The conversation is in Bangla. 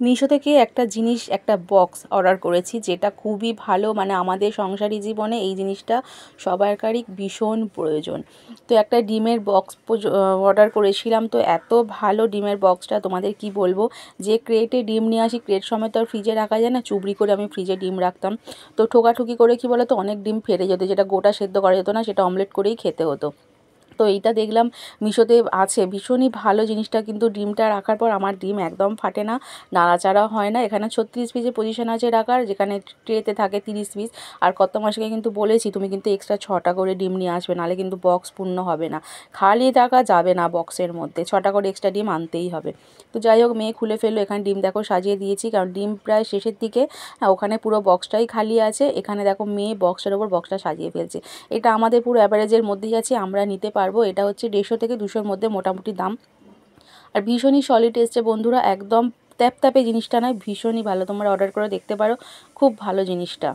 মিশো থেকে একটা জিনিস, একটা বক্স অর্ডার করেছি, যেটা খুবই ভালো। মানে আমাদের সংসারী জীবনে এই জিনিসটা সবারই ভীষণ প্রয়োজন। তো একটা ডিমের বক্স অর্ডার করেছিলাম। তো এত ভালো ডিমের বক্সটা, তোমাদের কি বলবো। যে ক্রেটে ডিম নিয়ে আসি, ক্রেট সময় তো আর ফ্রিজে রাখা যায় না, চুবড়ি করে আমি ফ্রিজে ডিম রাখতাম। তো ঠোকাঠুকি করে কি বলো তো, অনেক ডিম ফেটে যেত, যেটা গোটা সেদ্ধ করা যেত না, সেটা অমলেট করেই খেতে হতো। তো এইটা দেখলাম মিশোতে আছে, ভীষণই ভালো জিনিসটা। কিন্তু ডিমটা রাখার পর আমার ডিম একদম ফাটে না, নাড়াচাড়া হয় না। এখানে 36 পিসের পজিশন আছে রাখার, যেখানে ট্রেতে থাকে 30 পিস। আর কত মাসকে কিন্তু বলেছি তুমি কিন্তু এক্সট্রা 6টা করে ডিম নিয়ে আসবে, নাহলে কিন্তু বক্স পূর্ণ হবে না, খালি টাকা যাবে না বক্সের মধ্যে, 6টা করে এক্সট্রা ডিম আনতেই হবে। তো যাই হোক, মেয়ে খুলে ফেললো। এখানে ডিম দেখো সাজিয়ে দিয়েছি, কারণ ডিম প্রায় শেষের দিকে। হ্যাঁ, ওখানে পুরো বক্সটাই খালি আছে, এখানে দেখো মেয়ে বক্সের ওপর বক্সটা সাজিয়ে ফেলছে। এটা আমাদের পুরো অ্যাভারেজের মধ্যেই আছে, আমরা নিতে পারবো। এটা হচ্ছে 150 থেকে 200-র মধ্যে মোটামুটি দাম। আর ভীষণই সলিড এসছে বন্ধুরা, একদম ট্যাপে জিনিসটা নয়, ভীষণই ভালো। তোমরা অর্ডার করে দেখতে পারো, খুব ভালো জিনিসটা।